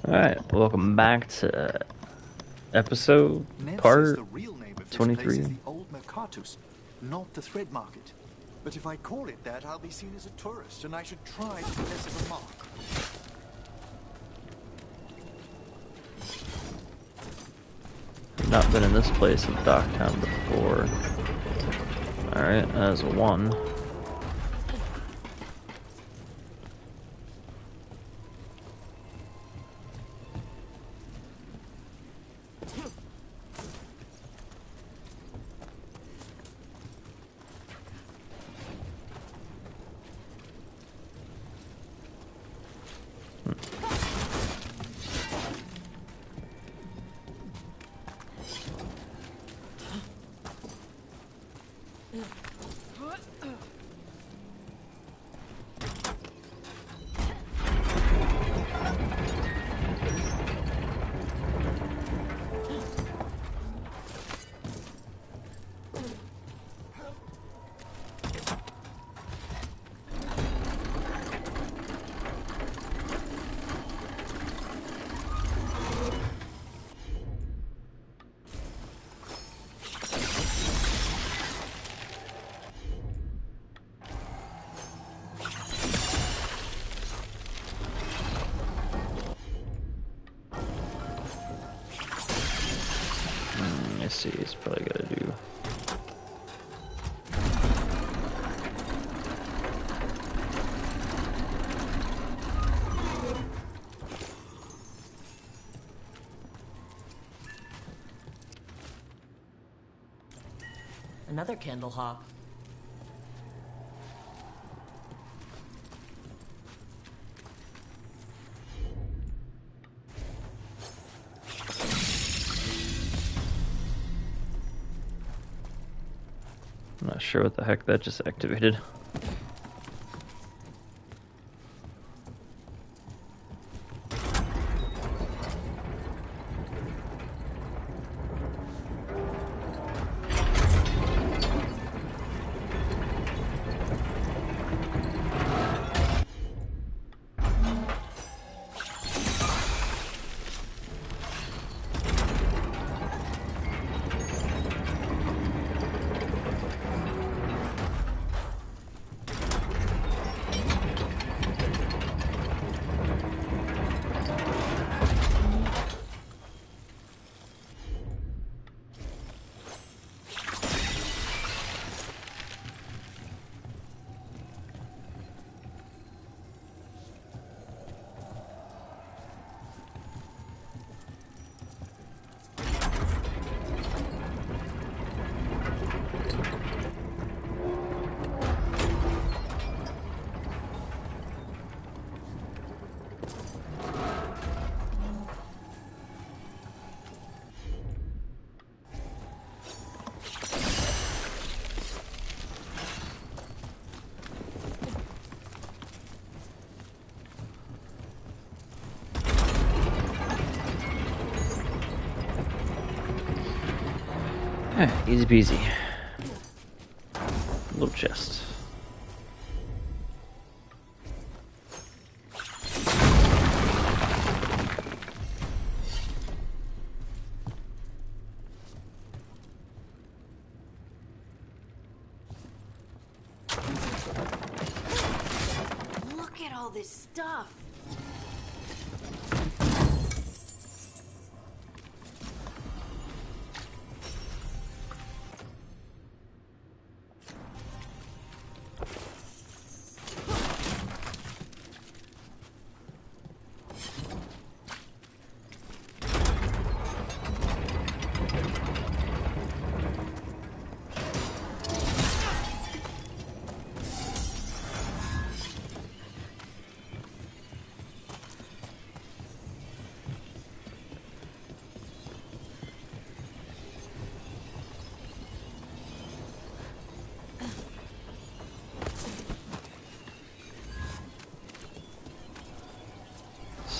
Alright, welcome back to episode Ned says part the real name of this place 23. is the Old Mercatus, not the Thread Market. But if I call it that, I'll be seen as a tourist, and I should try to be less of a mark. I've not been in this place in Docktown before. Alright, that is a 1. Let's see, it's probably gotta do. Another candle hop. I'm not sure what the heck that just activated. Easy peasy. Little chest. Look at all this stuff.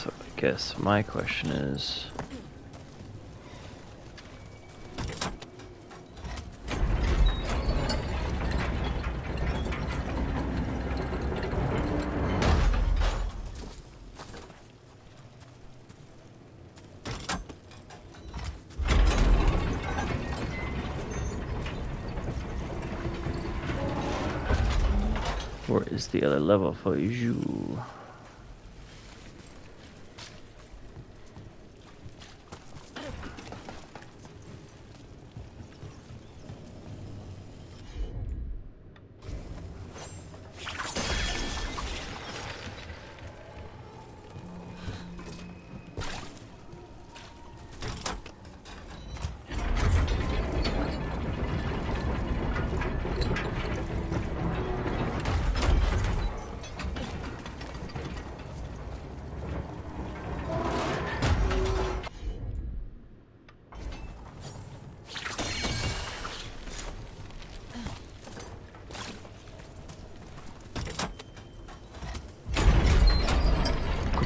I guess my question is, Where is the other level for you?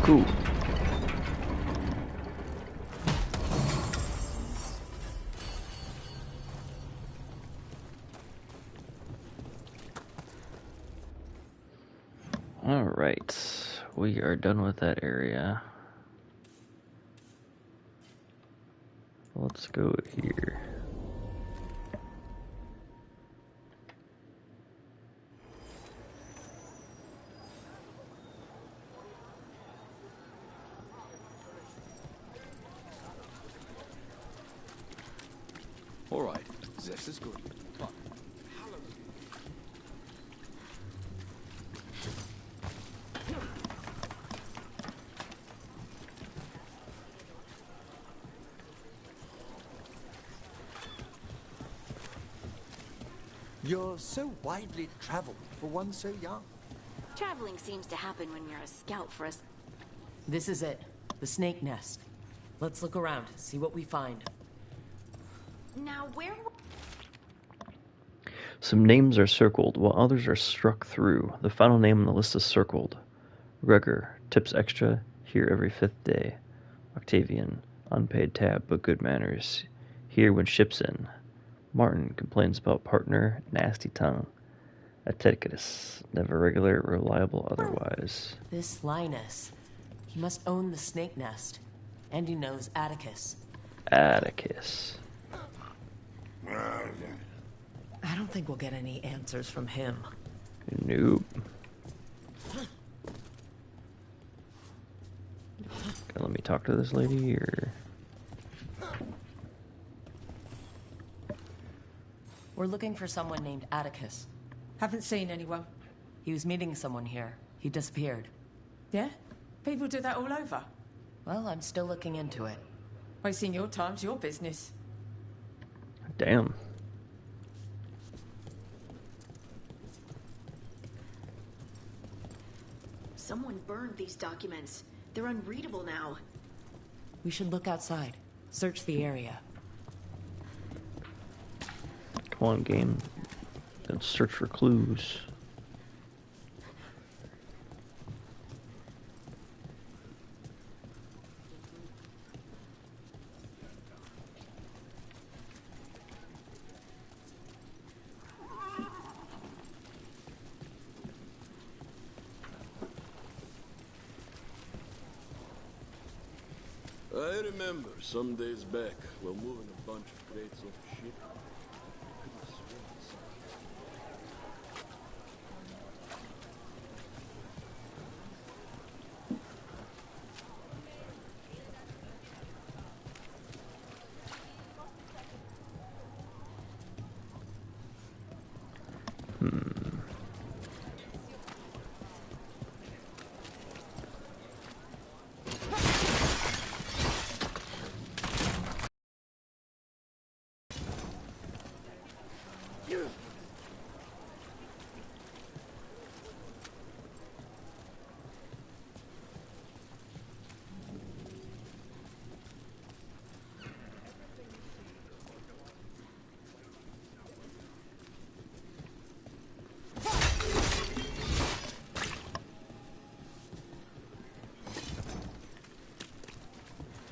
Cool. All right, we are done with that area. Let's go here. All right, this is good. Come on. You're so widely traveled for one so young. Traveling seems to happen when you're a scout for us. This is it. The snake nest. Let's look around, see what we find. Now, where... Some names are circled, while others are struck through. The final name on the list is circled. Gregor, tips extra, here every 5th day. Octavian, unpaid tab, but good manners. Here when ship's in. Martin, complains about partner, nasty tongue. Atticus, never regular, reliable otherwise. This Linus. He must own the snake nest. And he knows Atticus. Atticus. I don't think we'll get any answers from him. Nope. Let me talk to this lady here. We're looking for someone named Atticus. Haven't seen anyone. He was meeting someone here. He disappeared. Yeah? People do that all over. Well, I'm still looking into it. Wasting your time's your business. Damn. Someone burned these documents. They're unreadable now. We should look outside. Search the area. Come on, game. Let's search for clues. I remember some days back while moving a bunch of crates off a ship. I could've sworn I saw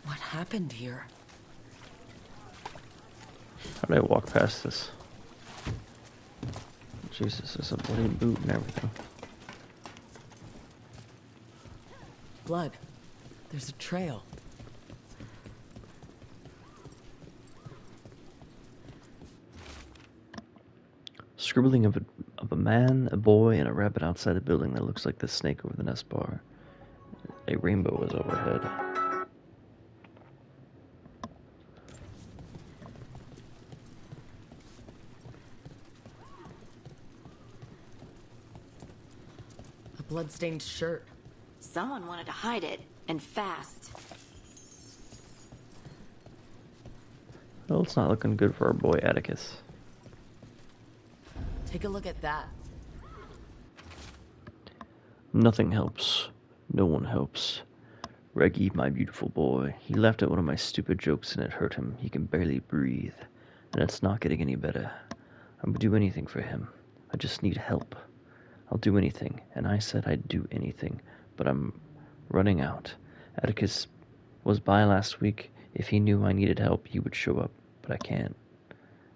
What happened here? How did I walk past this? Jesus, there's a bloody boot and everything. Blood. There's a trail. Scribbling of of a man, a boy, and a rabbit outside the building that looks like the snake over the nest bar. A rainbow is overhead. A blood-stained shirt. Someone wanted to hide it, and fast. Well, it's not looking good for our boy Atticus. Take a look at that. Nothing helps. No one helps. Reggie, my beautiful boy, he laughed at one of my stupid jokes and it hurt him. He can barely breathe. And it's not getting any better. I would do anything for him. I just need help. I'll do anything. And I said I'd do anything. But I'm running out. Atticus was by last week. If he knew I needed help, he would show up. But I can't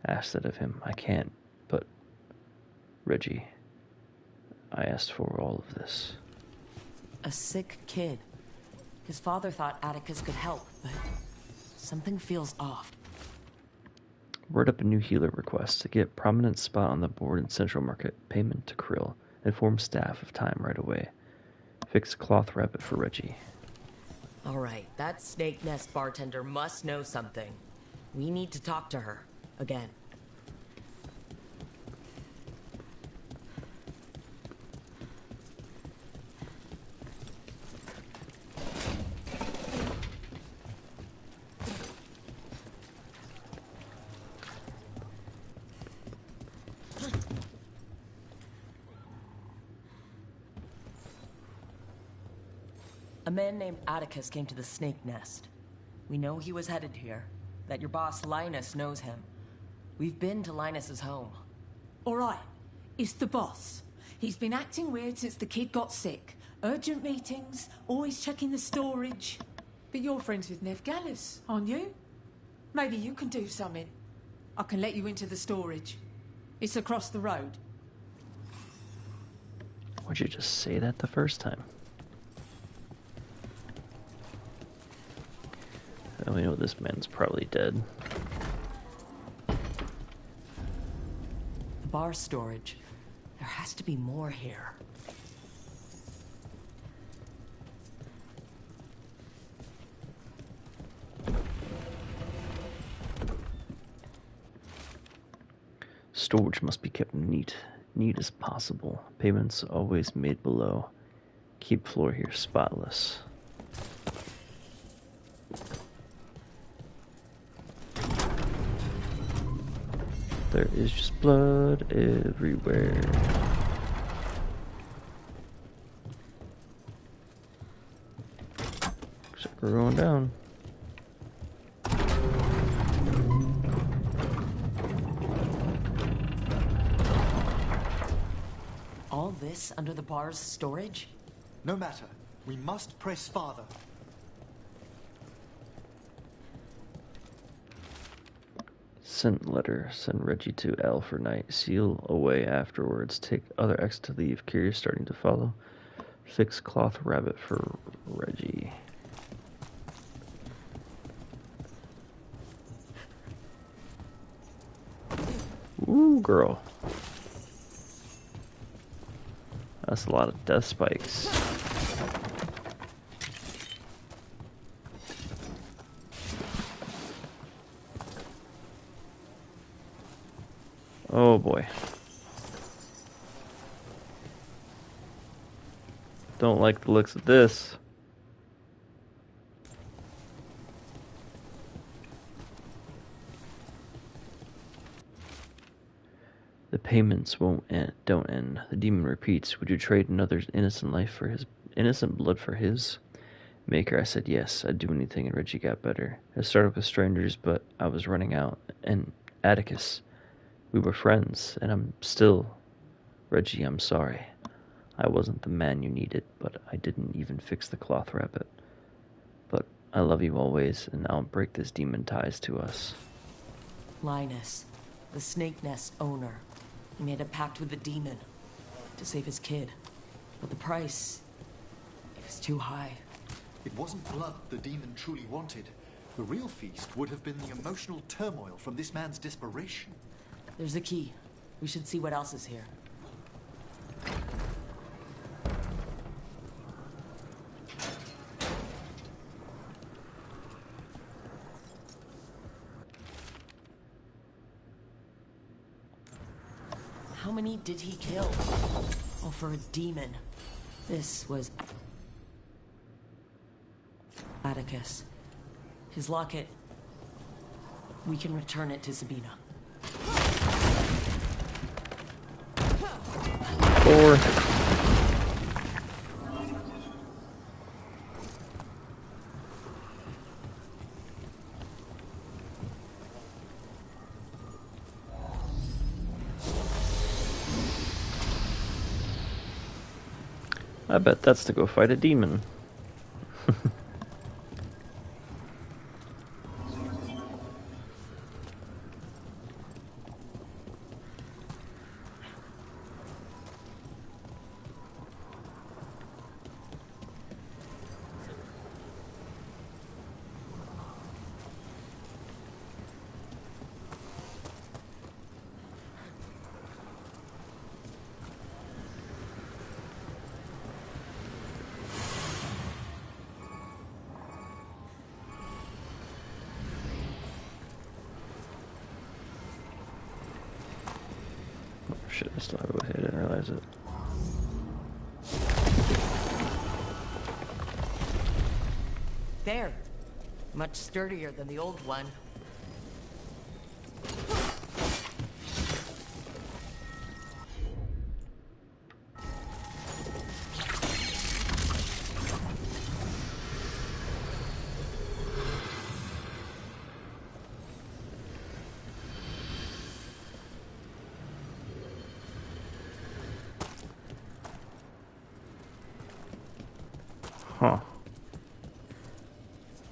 ask that of him. I can't. But, Reggie, I asked for all of this. A sick kid. His father thought Atticus could help, but something feels off. Word up a new healer request to get prominent spot on the board in Central Market. Payment to Krill. Inform staff of time right away. Fix cloth rabbit for Reggie. Alright, that snake nest bartender must know something. We need to talk to her. Again. A man named Atticus came to the snake nest. We know he was headed here, that your boss Linus knows him. We've been to Linus's home. All right, it's the boss. He's been acting weird since the kid got sick. Urgent meetings, always checking the storage. But you're friends with Nev Gallus, aren't you? Maybe you can do something. I can let you into the storage. It's across the road. Why'd you just say that the first time? Well, we know this man's probably dead. The bar storage. There has to be more here. Storage must be kept neat as possible. Payments always made below. Keep floor here spotless. There is just blood everywhere. Looks like we're going down. All this under the bar's storage? No matter. We must press farther. Sent letter. Send Reggie to L for night. Seal away afterwards. Take other X to leave. Curious starting to follow. Fix cloth rabbit for Reggie. Ooh, girl. That's a lot of death spikes. Oh boy. Don't like the looks of this. The payments don't end. The demon repeats, would you trade another's innocent life for his innocent blood for his? Maker, I said yes, I'd do anything, and Reggie got better. I started with strangers, but I was running out. And Atticus, we were friends, and I'm still... Reggie, I'm sorry. I wasn't the man you needed, but I didn't even fix the cloth rabbit. But I love you always, and I'll break this demon ties to us. Linus, the snake nest owner. He made a pact with the demon to save his kid. But the price, it was too high. It wasn't blood the demon truly wanted. The real feast would have been the emotional turmoil from this man's desperation. There's a key. We should see what else is here. How many did he kill? Oh, for a demon. This was Atticus. His locket. We can return it to Sabina. Or I bet that's to go fight a demon. Shit, I still have it with it. I didn't realize it. There. Much sturdier than the old one. Huh.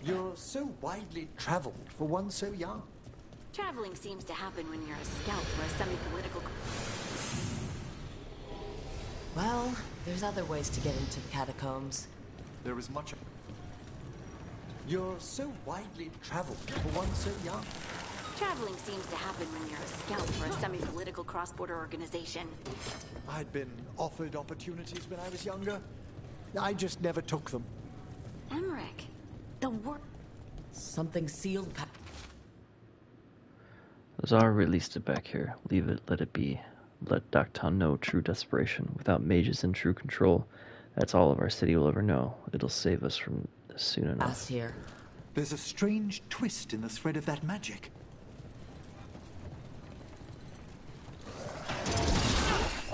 You're so widely traveled for one so young. Traveling seems to happen when you're a scout for a semi-political... Well, there's other ways to get into the catacombs. There is much... You're so widely traveled for one so young. Traveling seems to happen when you're a scout for a semi-political cross-border organization. I'd been offered opportunities when I was younger. I just never took them. Emmerich, the work... Something sealed Lazar released it back here. Leave it, let it be. Let Docton know true desperation. Without mages in true control, that's all of our city will ever know. It'll save us from this soon enough. pass here. There's a strange twist in the thread of that magic.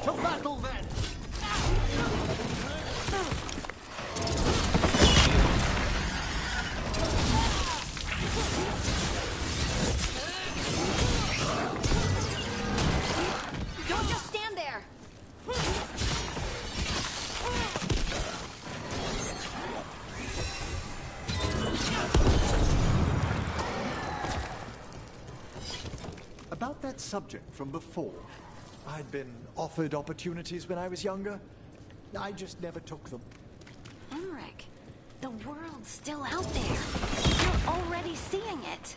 To battle, then! Don't just stand there! About that subject from before. I'd been offered opportunities when I was younger. I just never took them. Emmerich, the world's still out there. You're already seeing it.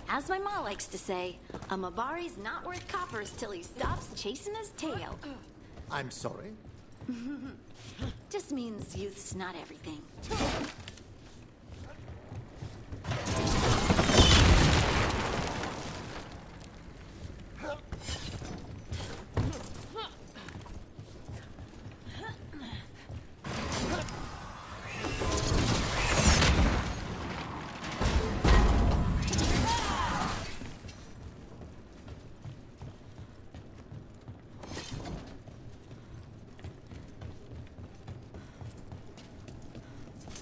As my ma likes to say, a Mabari's not worth coppers till he stops chasing his tail. I'm sorry. Just means youth's not everything.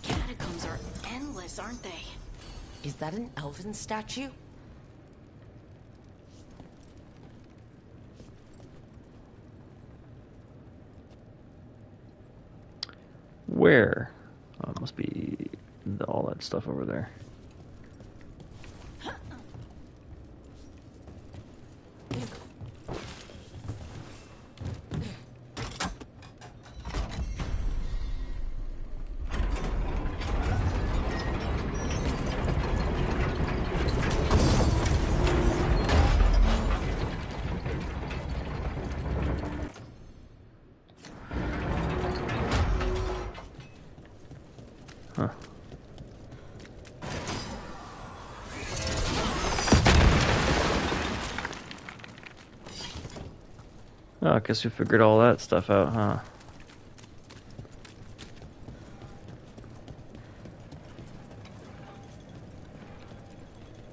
Catacombs are endless, aren't they? Is that an elven statue? Where? Must be all that stuff over there. Huh. Oh, I guess we figured all that stuff out, huh?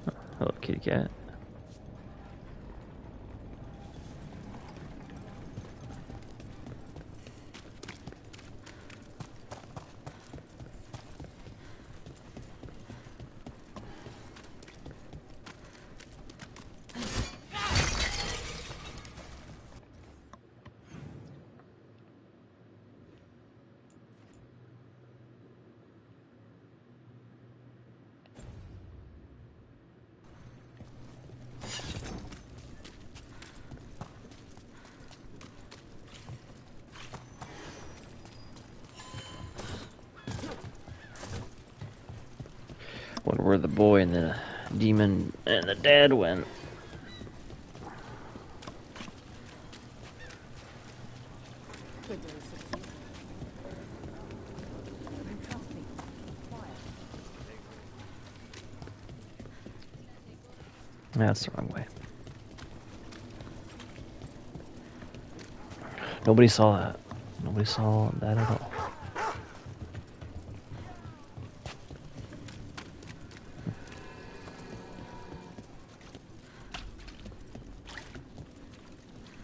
Oh, hello, kitty cat. Wonder where the boy and the demon and the dad went. That's the wrong way. Nobody saw that. Nobody saw that at all.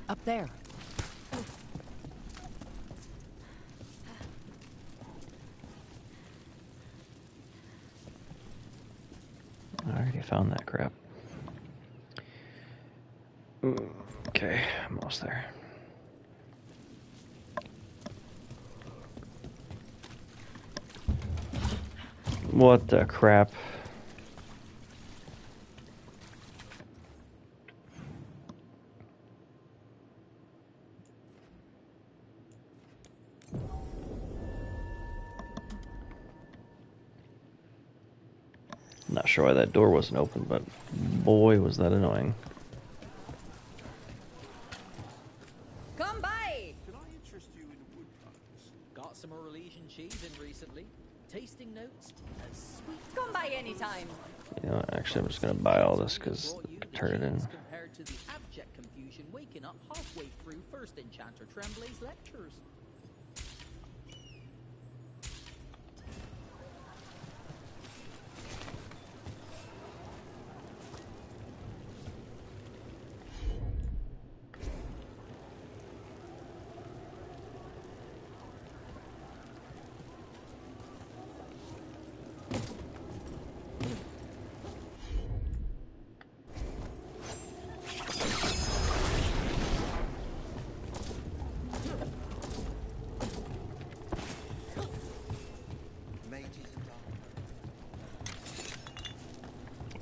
Up there. I already found that crap. Okay, I'm almost there. What the crap? Not sure why that door wasn't open, but boy, was that annoying. Come by! Can I interest you in wood products? Got some Orlean cheese in recently. Tasting notes? Sweet. Come by anytime. You know, actually, I'm just gonna buy all this because I turned it in. Compared to the abject confusion waking up halfway through First Enchanter Tremblay's lectures.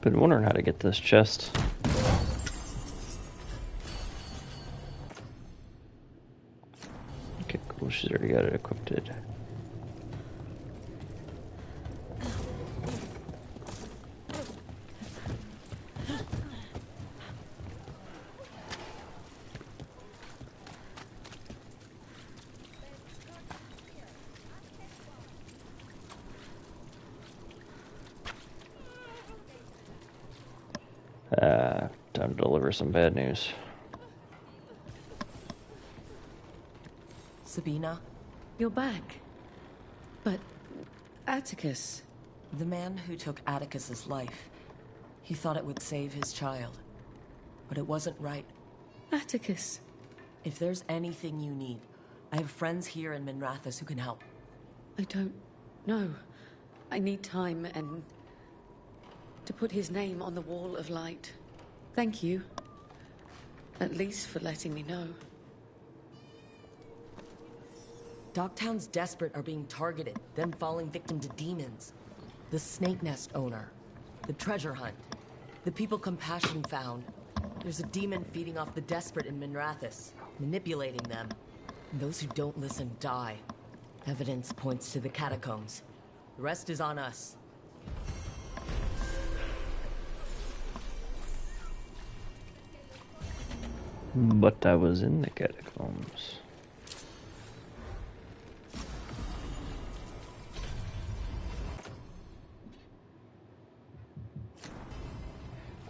Been wondering how to get this chest. Okay, cool. She's already got it equipped. Time to deliver some bad news. Sabina, You're back. But Atticus. the man who took Atticus's life, he thought it would save his child. But it wasn't right. Atticus. If there's anything you need, I have friends here in Minrathous who can help. I don't know. I need time and to put his name on the wall of light. Thank you. At least for letting me know. Dogtown's desperate are being targeted, then falling victim to demons. The Snake Nest owner. The treasure hunt. The people Compassion found. There's a demon feeding off the desperate in Minrathous, manipulating them. And those who don't listen die. Evidence points to the catacombs. The rest is on us. But I was in the catacombs.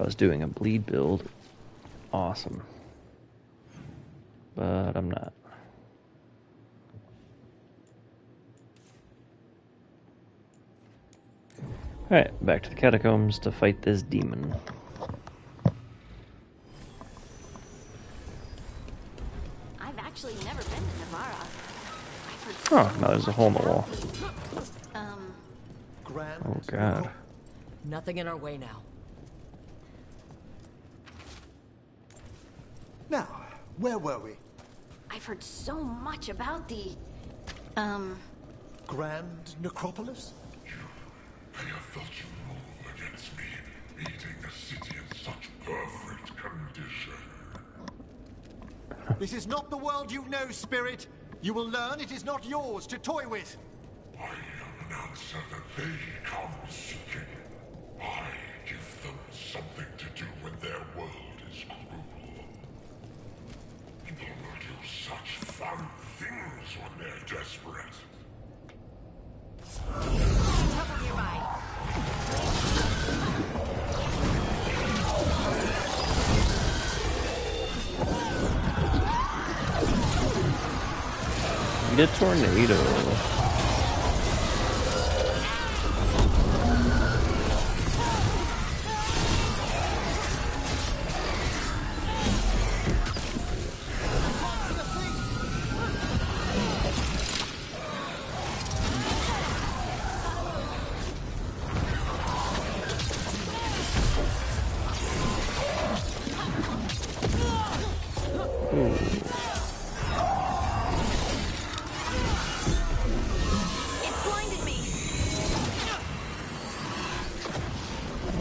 I was doing a bleed build, awesome. But I'm not. Alright, back to the catacombs to fight this demon. I've actually never been to Navarra. Oh, now there's a hole in the wall. Oh god. Nothing in our way now. Now, where were we? I've heard so much about the, Grand Necropolis? I have felt you move against me, meeting a city in such perfect condition. This is not the world you know, Spirit. You will learn it is not yours to toy with. I am an answer that they come seeking. I give them something to do when their world is cruel. People will do such fun things when they're desperate. Cover nearby. Need a tornado.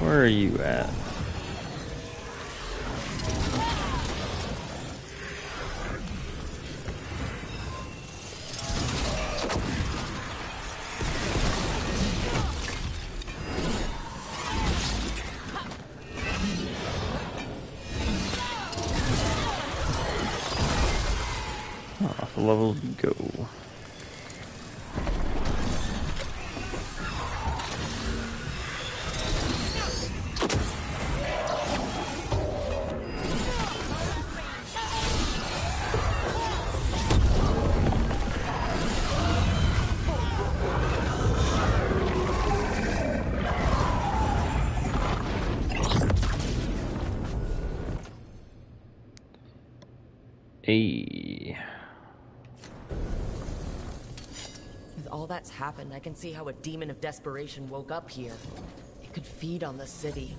Where are you at? Off the level go. Hey. With all that's happened, I can see how a demon of desperation woke up here. It could feed on the city,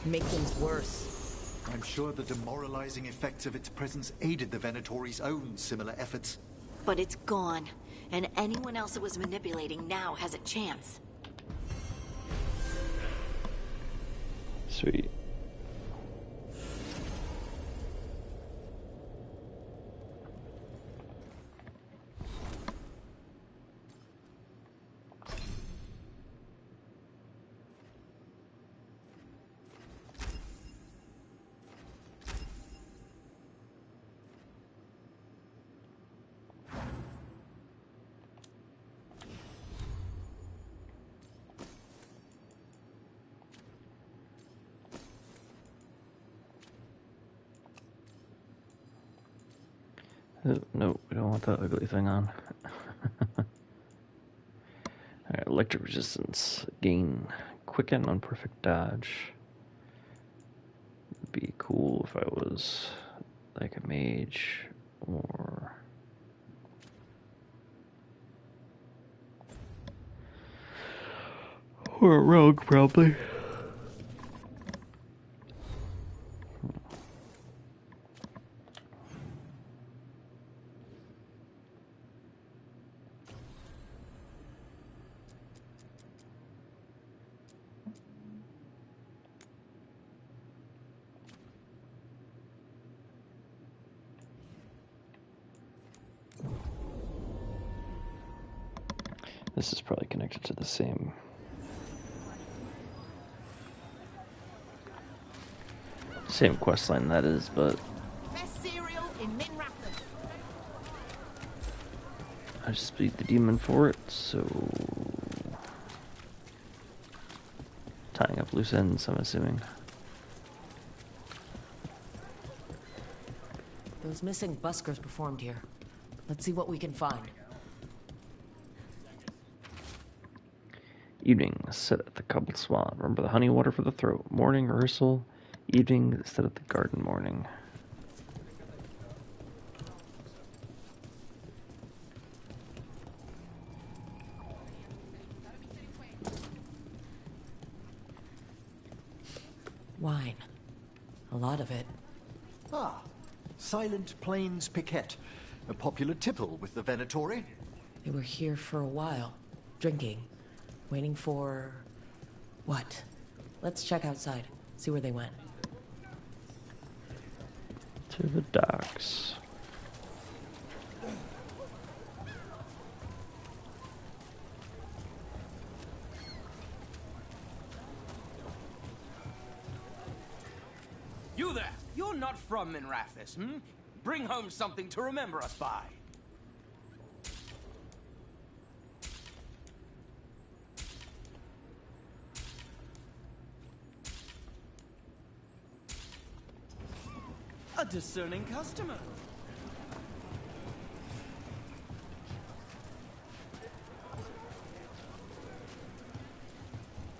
make things worse. I'm sure the demoralizing effects of its presence aided the Venatori's own similar efforts. But it's gone, and anyone else it was manipulating now has a chance. Sweet. No, we don't want that ugly thing on. Alright, electric resistance. Gain quicken on perfect dodge. It'd be cool if I was like a mage or a rogue, probably. This is probably connected to the same quest line that is, but I just beat the demon for it, so tying up loose ends, I'm assuming. Those missing buskers performed here. Let's see what we can find. Evening, sit at the cobbled swan. Remember the honey water for the throat. Morning, rehearsal. Evening, sit at the garden morning. Wine. A lot of it. Ah, Silent Plains Piquette. A popular tipple with the Venatori. They were here for a while, drinking, waiting for... what? Let's check outside, see where they went. To the docks. You there! You're not from Minrathis, hmm? Bring home something to remember us by. A discerning customer.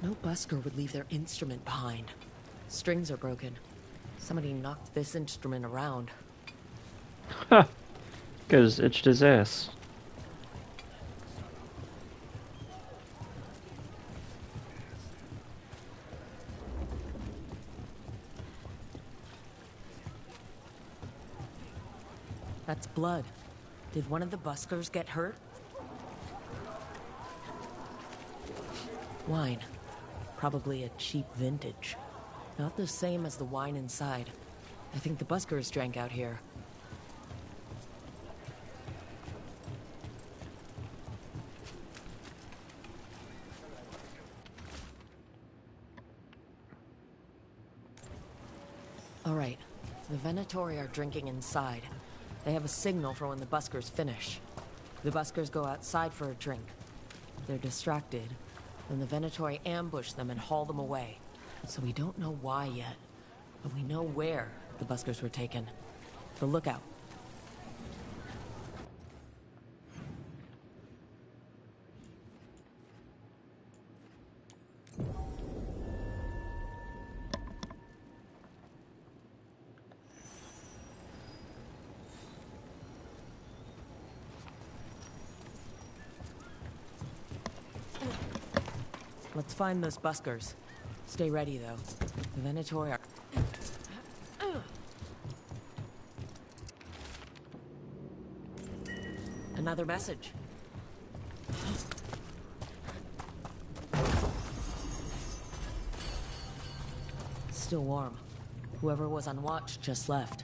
No busker would leave their instrument behind. Strings are broken. Somebody knocked this instrument around. Ha! Because itched his ass. That's blood. Did one of the buskers get hurt? Wine. Probably a cheap vintage. Not the same as the wine inside. I think the buskers drank out here. All right. The Venatori are drinking inside. They have a signal for when the buskers finish. The buskers go outside for a drink. They're distracted. Then the Venatori ambush them and haul them away. So we don't know why yet, but we know where the buskers were taken. The lookout. Let's find those buskers. Stay ready, though. The Venatori are... Another message. Still warm. Whoever was on watch just left.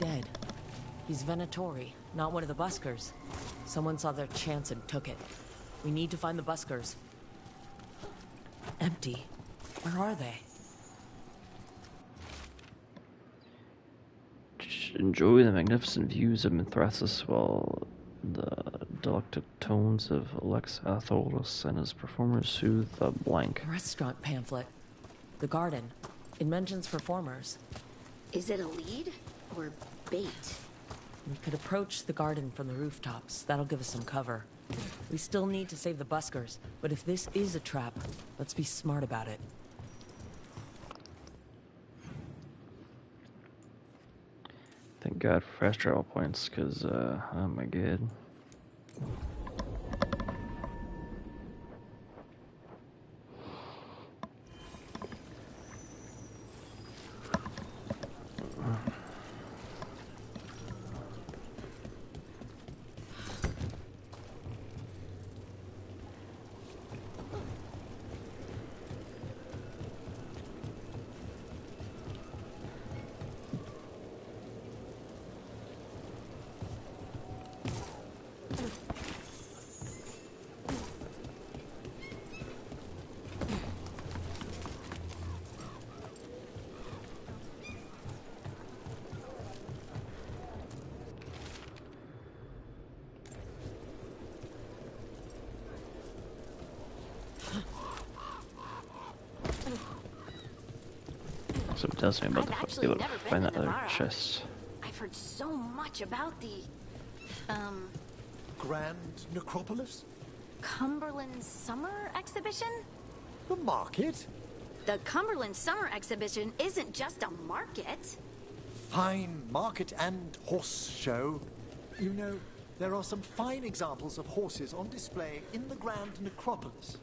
Dead. He's Venatori, not one of the buskers. Someone saw their chance and took it. We need to find the buskers. Empty. Where are they? Enjoy the magnificent views of Mithrasis while the delectable tones of Alex Atholis and his performers soothe the blank. Restaurant pamphlet. The garden. It mentions performers. Is it a lead or bait? We could approach the garden from the rooftops. That'll give us some cover. We still need to save the buskers, but if this is a trap, let's be smart about it. Thank God for fast travel points, because, oh my god. So it tells me about I've the actually able to never been find to that other Navarra. chest. I've heard so much about the, Grand Necropolis? Cumberland Summer Exhibition? The market? The Cumberland Summer Exhibition isn't just a market. Fine market and horse show. You know, there are some fine examples of horses on display in the Grand Necropolis.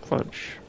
Fudge.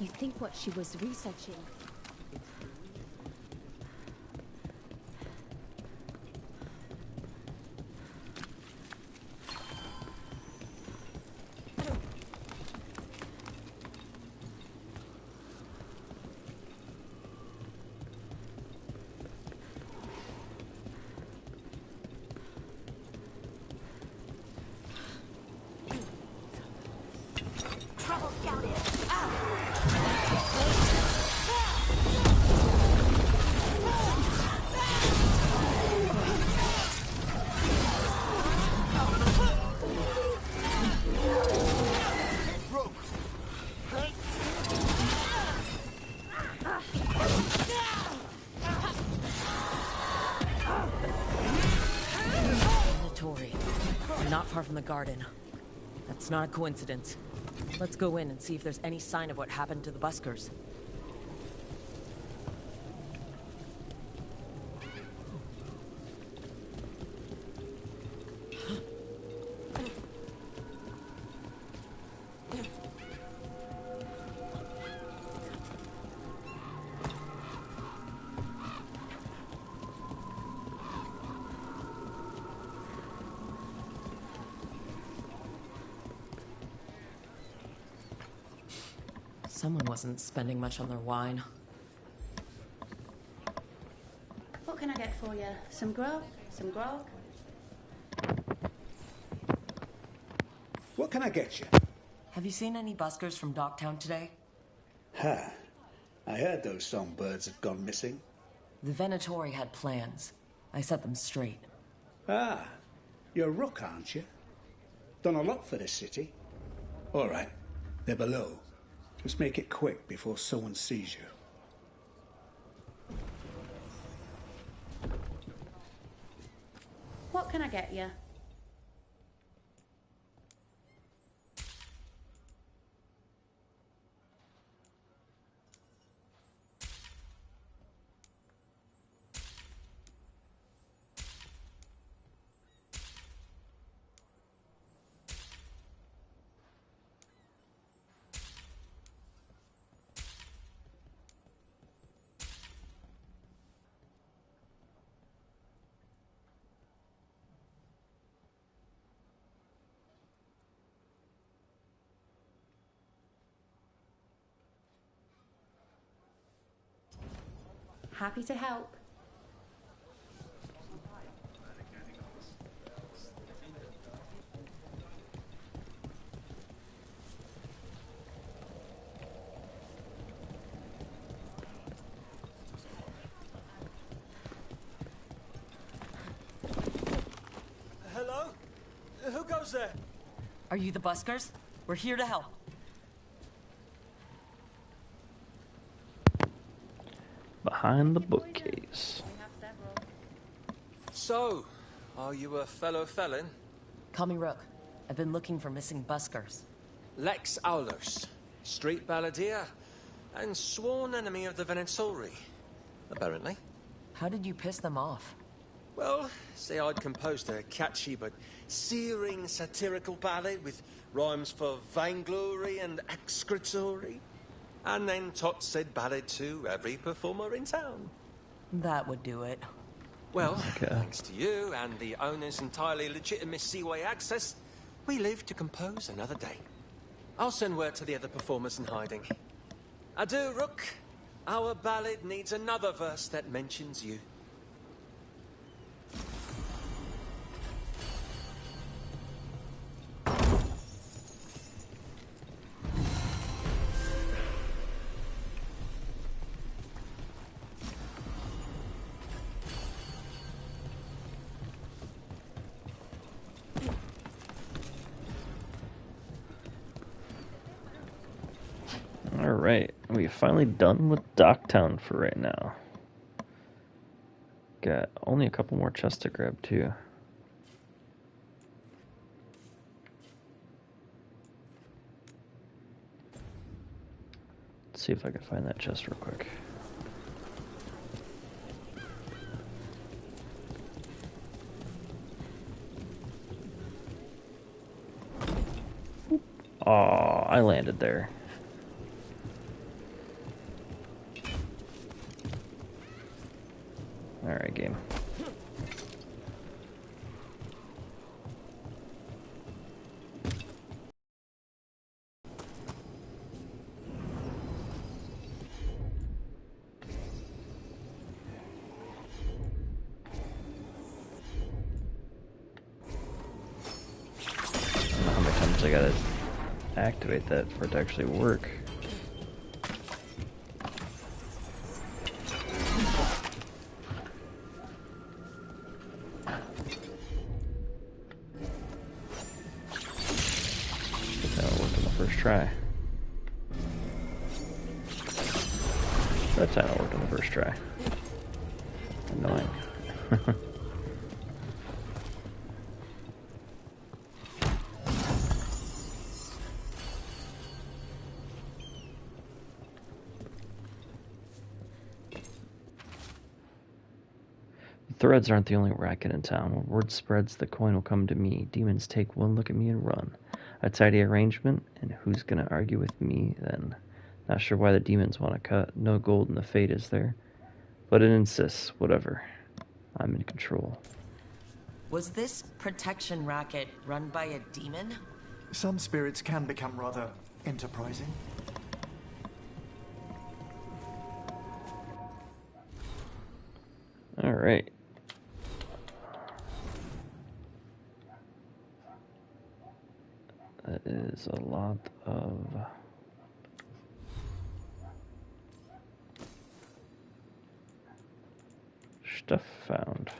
You think what she was researching? Trouble scouted. Laboratory. Not far from the garden. That's not a coincidence. Let's go in and see if there's any sign of what happened to the buskers. Someone wasn't spending much on their wine. What can I get for you? Some grub? Some grog? What can I get you? Have you seen any buskers from Docktown today? Huh. I heard those songbirds had gone missing. The Venatori had plans. I set them straight. Ah, you're a rook, aren't you? Done a lot for this city. All right, they're below. Just make it quick before someone sees you. What can I get you? Happy to help. Hello? Who goes there? Are you the buskers? We're here to help. Behind the bookcase. So, are you a fellow felon? Call me Rook. I've been looking for missing buskers. Lex Aulus, street balladeer, and sworn enemy of the Venetori, apparently. How did you piss them off? Well, say I'd composed a catchy but searing satirical ballad with rhymes for vainglory and excretory. And then Tot said ballad to every performer in town. That would do it. Well, thanks to you and the owner's entirely legitimate seaway access, we live to compose another day. I'll send word to the other performers in hiding. Adieu, Rook. Our ballad needs another verse that mentions you. Alright, we're finally done with Docktown for right now. Got only a couple more chests to grab too. Let's see if I can find that chest real quick. Oh, I landed there. Alright, game. I don't know how many times I gotta activate that for it to actually work. Try. That time it worked on the first try. Annoying. The threads aren't the only racket in town. When word spreads, the coin will come to me. Demons take one look at me and run. A tidy arrangement, and who's gonna argue with me then? Not sure why the demons want to cut. No gold in the fate, is there? But it insists. Whatever. I'm in control. Was this protection racket run by a demon? Some spirits can become rather enterprising. All right. That is a lot of stuff found.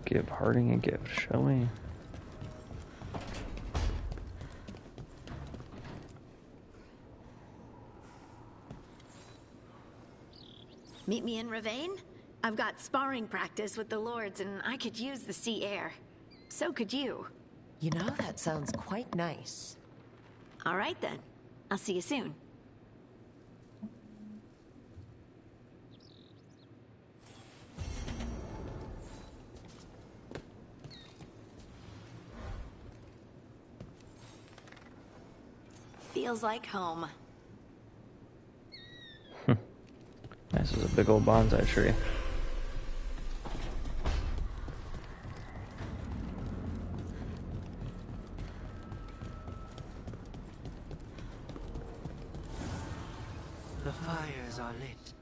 Give Harding a gift, shall we? Meet me in Ravane? I've got sparring practice with the lords and I could use the sea air. So could you. You know, that sounds quite nice. All right then. I'll see you soon. Feels like home. This is a big old bonsai tree. The fires are lit.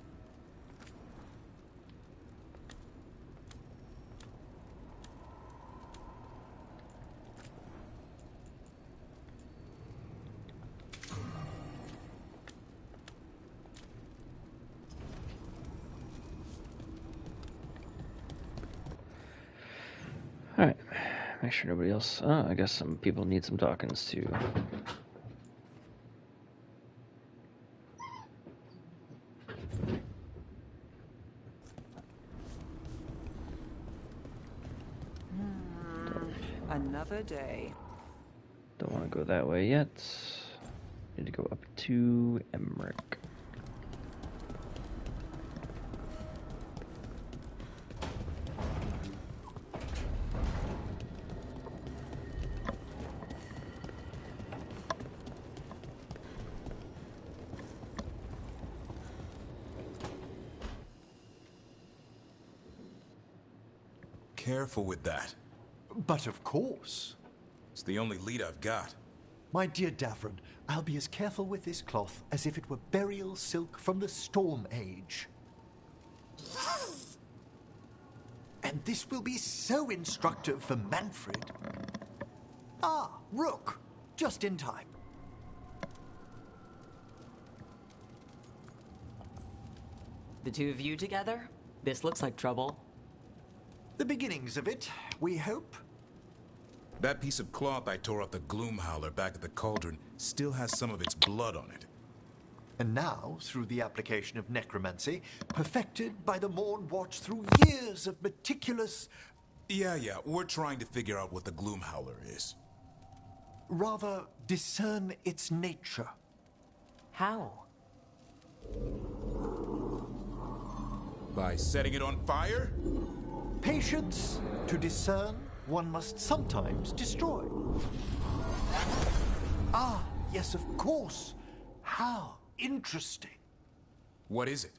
Alright, make sure nobody else... Oh, I guess some people need some talkings too. Another day. Don't want to go that way yet. Need to go up to Emmerich. Careful with that. But of course. It's the only lead I've got. My dear Davron, I'll be as careful with this cloth as if it were burial silk from the Storm Age. And this will be so instructive for Manfred. Ah, Rook, just in time. The two of you together? This looks like trouble. The beginnings of it, we hope. That piece of cloth I tore off the Gloom Howler back at the cauldron still has some of its blood on it. And now, through the application of necromancy, perfected by the Morn Watch through years of meticulous... Yeah, we're trying to figure out what the Gloom Howler is. Rather, discern its nature. How? By setting it on fire? Patience. To discern, one must sometimes destroy. Ah, yes, of course. How interesting. What is it?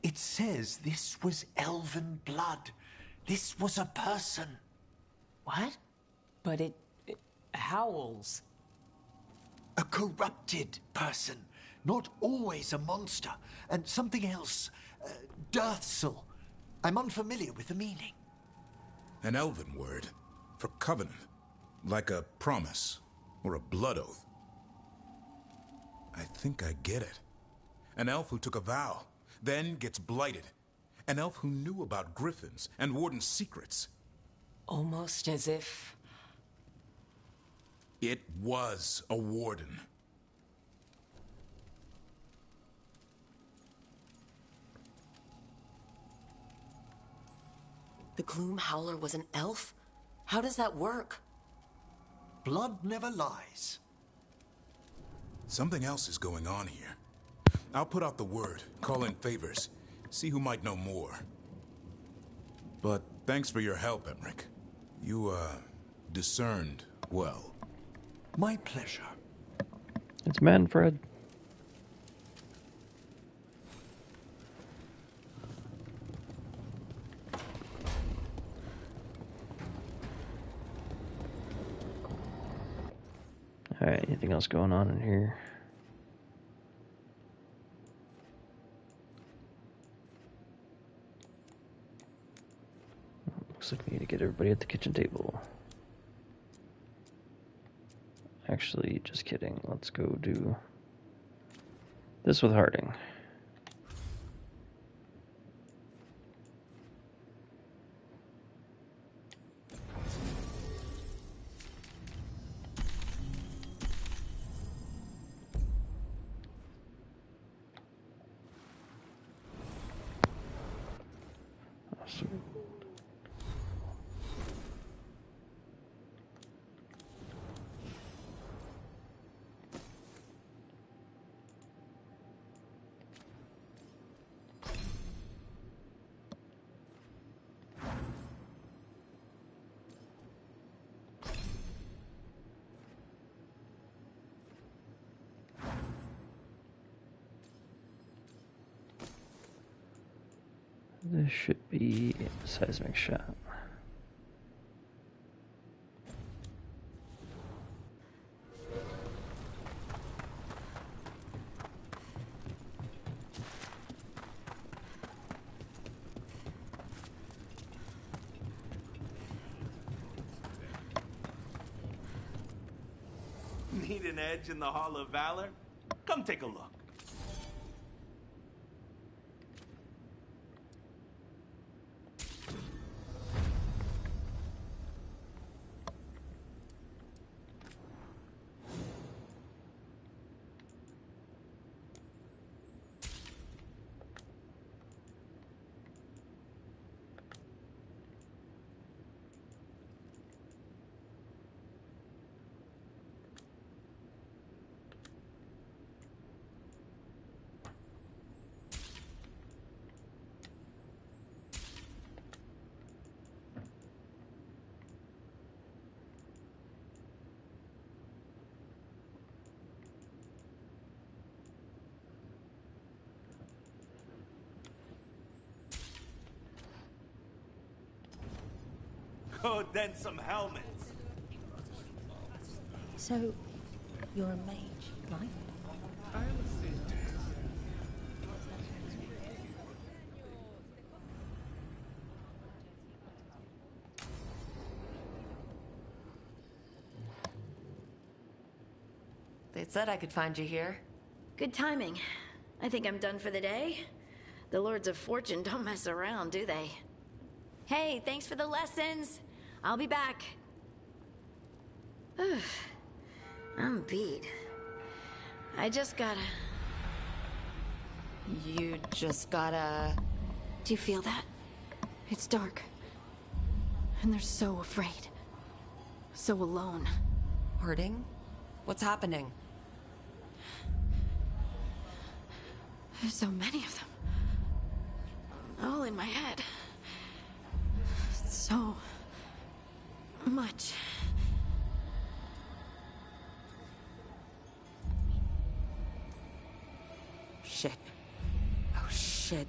It says this was elven blood. This was a person. What? But it howls. A corrupted person. Not always a monster. And something else. Dirthsel. I'm unfamiliar with the meaning. An elven word. For covenant. Like a promise. Or a blood oath. I think I get it. An elf who took a vow. Then gets blighted. An elf who knew about griffins and Warden's secrets. Almost as if... It was a warden. The Gloom Howler was an elf? How does that work? Blood never lies. Something else is going on here. I'll put out the word, call in favors, see who might know more. But thanks for your help, Emmerich. You, discerned well. My pleasure. It's Manfred. Alright, anything else going on in here? Looks like we need to get everybody at the kitchen table. Actually, just kidding. Let's go do this with Harding. This should be a seismic shot. Need an edge in the Hall of Valor? Come take a look. Go dent some helmets. So, you're a mage, right? They said I could find you here. Good timing. I think I'm done for the day. The Lords of Fortune don't mess around, do they? Hey, thanks for the lessons. I'll be back. I'm beat. I just gotta... You just gotta... Do you feel that? It's dark. And they're so afraid. So alone. Hurting? What's happening? There's so many of them. All in my head. So... much. Shit. Oh, shit.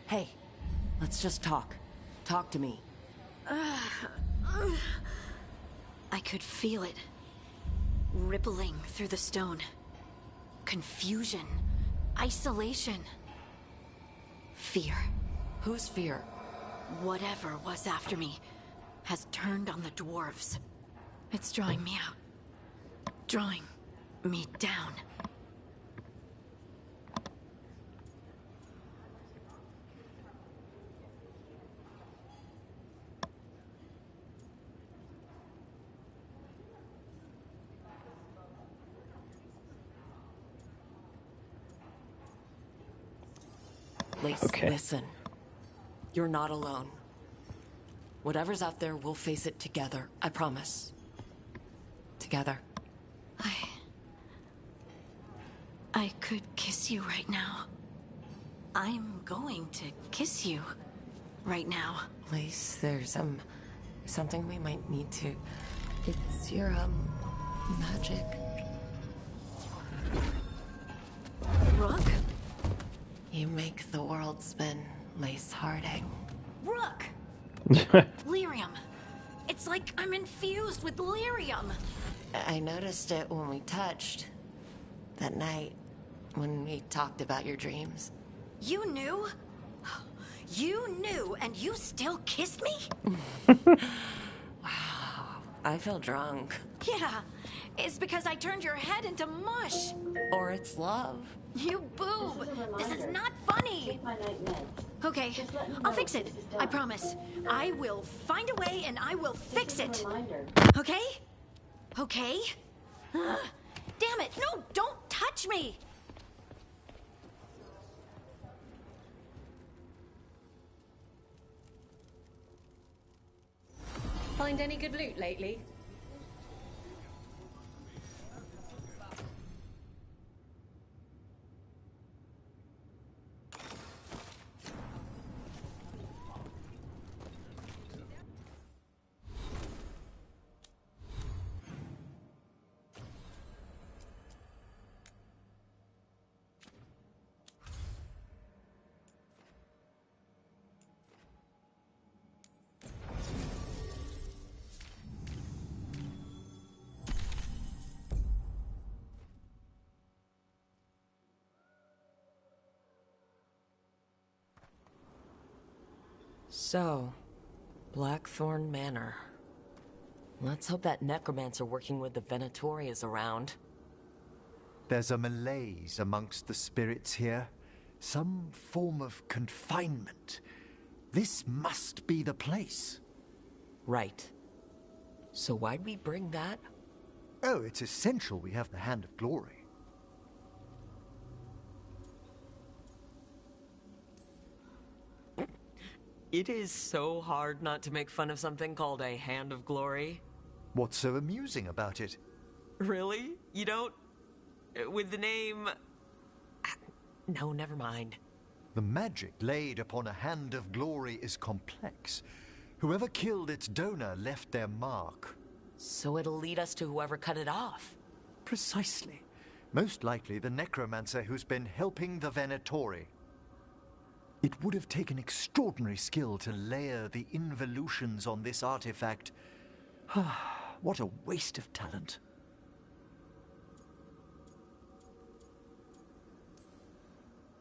Hey, let's just talk. Talk to me. I could feel it. Rippling through the stone. Confusion. Isolation. Fear. Whose fear? Whatever was after me has turned on the dwarves. It's drawing me out. Drawing me down. Listen. You're not alone. Whatever's out there, we'll face it together. I promise. Together. I could kiss you right now. I'm going to kiss you right now. Lace, there's something we might need to... It's your, magic. Rook? You make the world spin, Lace Harding. Rook! Lyrium. It's like I'm infused with lyrium. I noticed it when we touched. That night, when we talked about your dreams. You knew? You knew, and you still kissed me? Wow, I feel drunk. Yeah, it's because I turned your head into mush. Or it's love. You boob! This is not funny! Okay, I'll fix it. I promise. I will find a way and I will fix it. Okay? Okay? Damn it! No, don't touch me! Find any good loot lately? So, Blackthorn Manor. Let's hope that necromancer working with the Venatori is around. There's a malaise amongst the spirits here. Some form of confinement. This must be the place. Right. So why'd we bring that? Oh, it's essential we have the Hand of Glory. It is so hard not to make fun of something called a Hand of Glory. What's so amusing about it? Really? You don't? With the name... No, never mind. The magic laid upon a Hand of Glory is complex. Whoever killed its donor left their mark. So it'll lead us to whoever cut it off. Precisely. Most likely the necromancer who's been helping the Venatori. It would have taken extraordinary skill to layer the involutions on this artifact. What a waste of talent.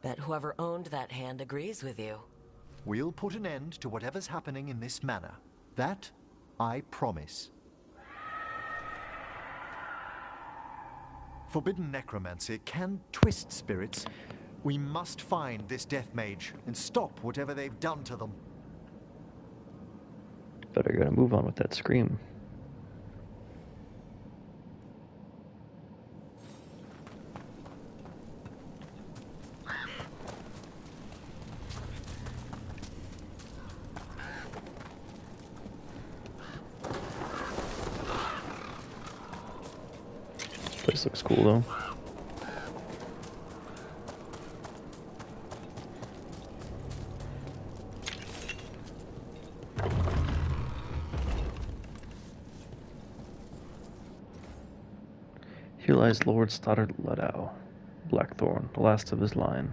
Bet whoever owned that hand agrees with you. We'll put an end to whatever's happening in this manor. That, I promise. Forbidden necromancy can twist spirits. We must find this death mage and stop whatever they've done to them. But I gotta move on with that scream. This place looks cool though. Here lies Lord Stoddard Luddow, Blackthorn, the last of his line.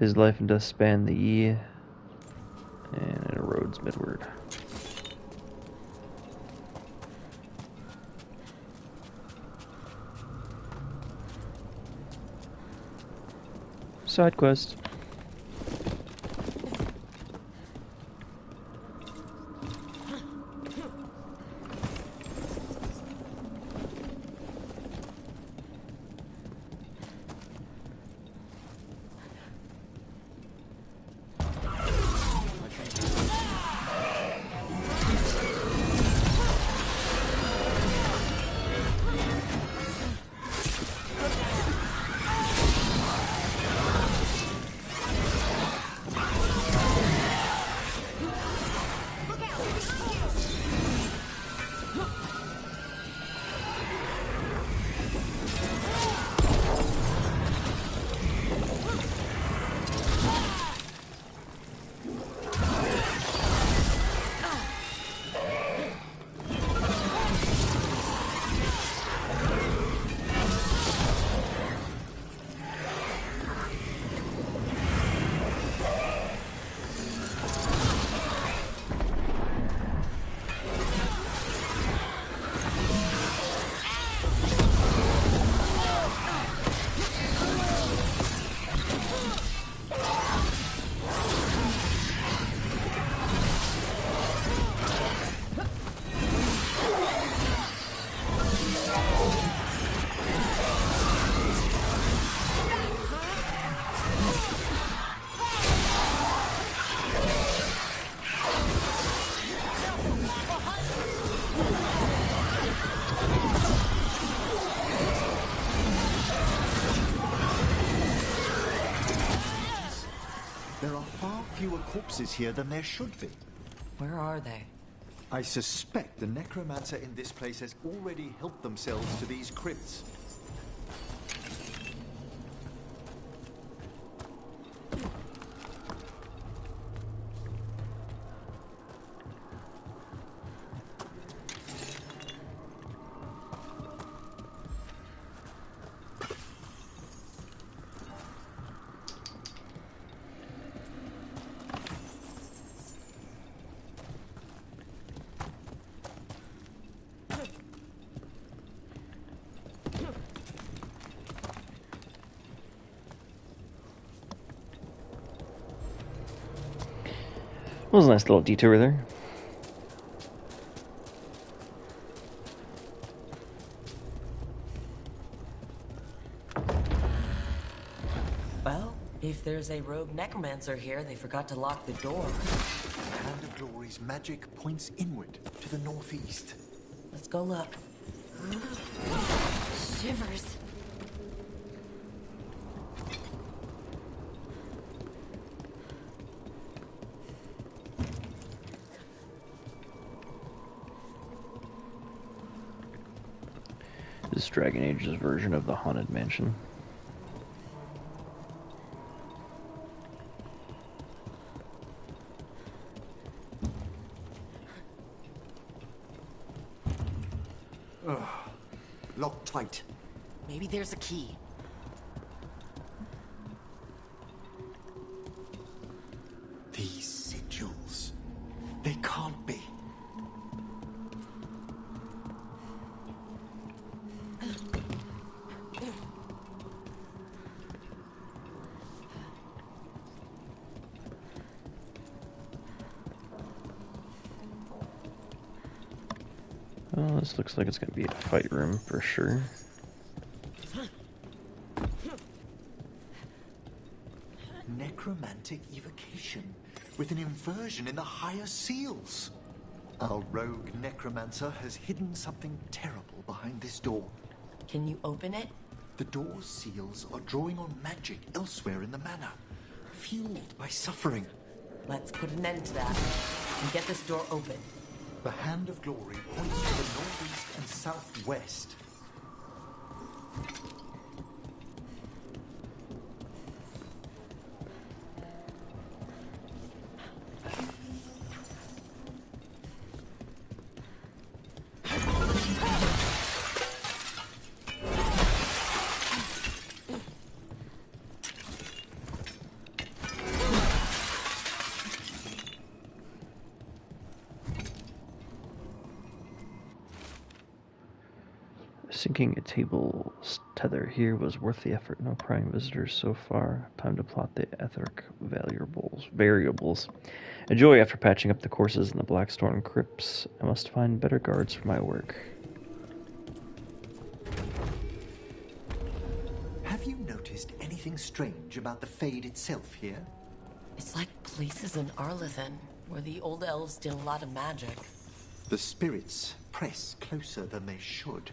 His life and death span the Ee, and it erodes midward. Side quest. There are far fewer corpses here than there should be. Where are they? I suspect the necromancer in this place has already helped themselves to these crypts. That was a nice little detour there. Well, if there's a rogue necromancer here, they forgot to lock the door. The Hand of Glory's magic points inward to the northeast. Let's go look. Shivers. This is Dragon Age's version of the Haunted Mansion. Locked tight. Maybe there's a key. These sigils. They can't be. Oh, this looks like it's going to be a fight room for sure. Necromantic evocation with an inversion in the higher seals. Our rogue necromancer has hidden something terrible behind this door. Can you open it? The door's seals are drawing on magic elsewhere in the manor, fueled by suffering. Let's put an end to that and get this door open. The Hand of Glory points to the northeast and southwest. Sinking a table's tether here was worth the effort. No prying visitors so far. Time to plot the etheric variables. A joy after patching up the courses in the Blackstone crypts. I must find better guards for my work. Have you noticed anything strange about the Fade itself here? It's like places in Arlethan, where the old elves did a lot of magic. The spirits press closer than they should.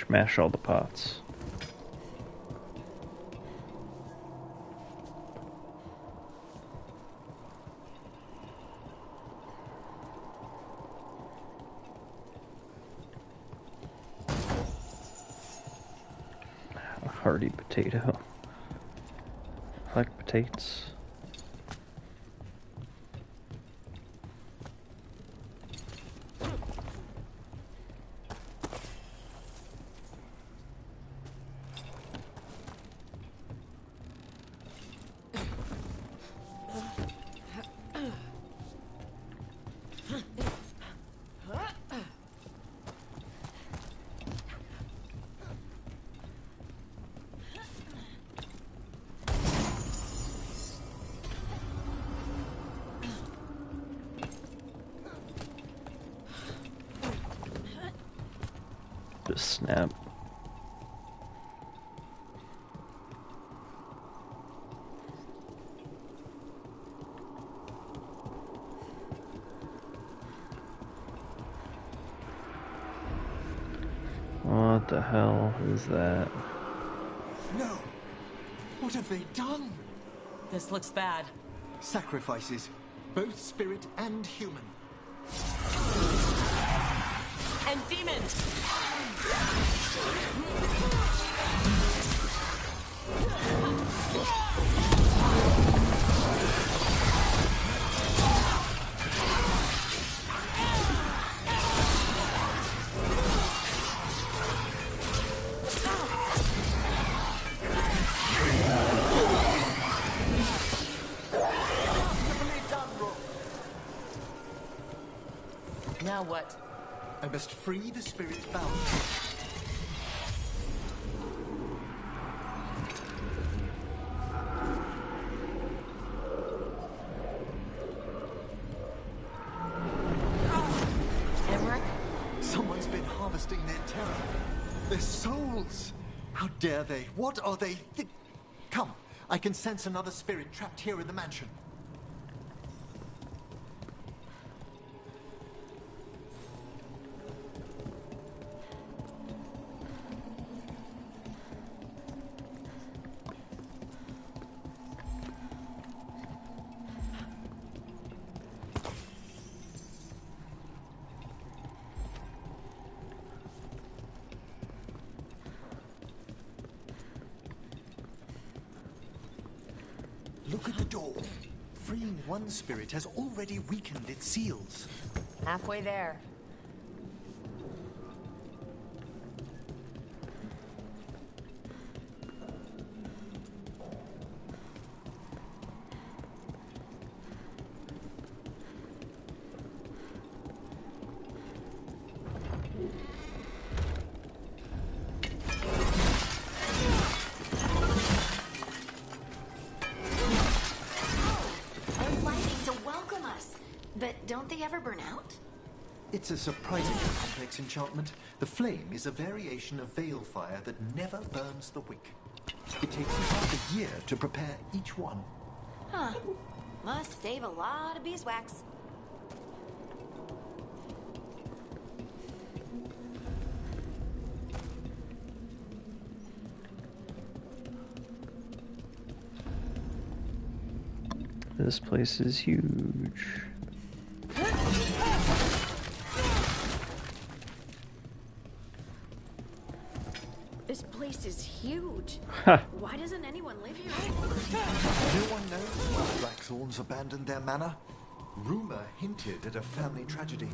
Smash all the pots. A hearty potato. I like potatoes. snap. What the hell is that? No! What have they done? This looks bad. Sacrifices, both spirit and human. And demons! Now what? I must free the spirit bound. Emmerich? Someone's been harvesting their terror. Their souls! How dare they? What are they? Come, I can sense another spirit trapped here in the mansion. Look at the door. Freeing one spirit has already weakened its seals. Halfway there. But don't they ever burn out? It's a surprisingly complex enchantment. The flame is a variation of veil fire that never burns the wick. It takes half a year to prepare each one. Huh. Must save a lot of beeswax. This place is huge. This place is huge. Why doesn't anyone live here? No one knows why Blackthorns abandoned their manor. Rumor hinted at a family tragedy.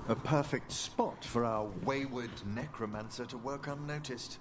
A perfect spot for our wayward necromancer to work unnoticed.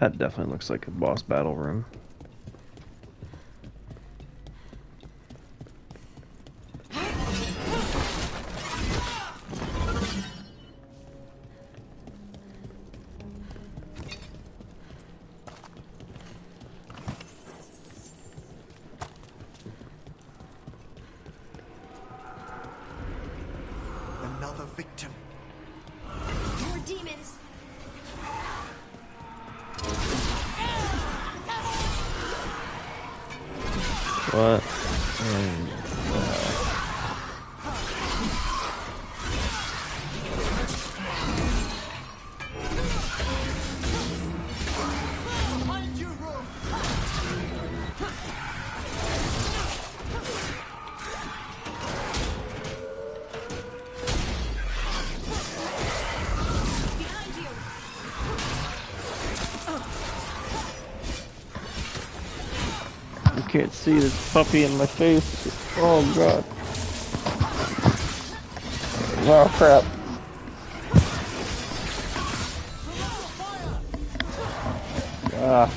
That definitely looks like a boss battle room. What? You can't see this puppy in my face. Oh god. Oh crap. Ah.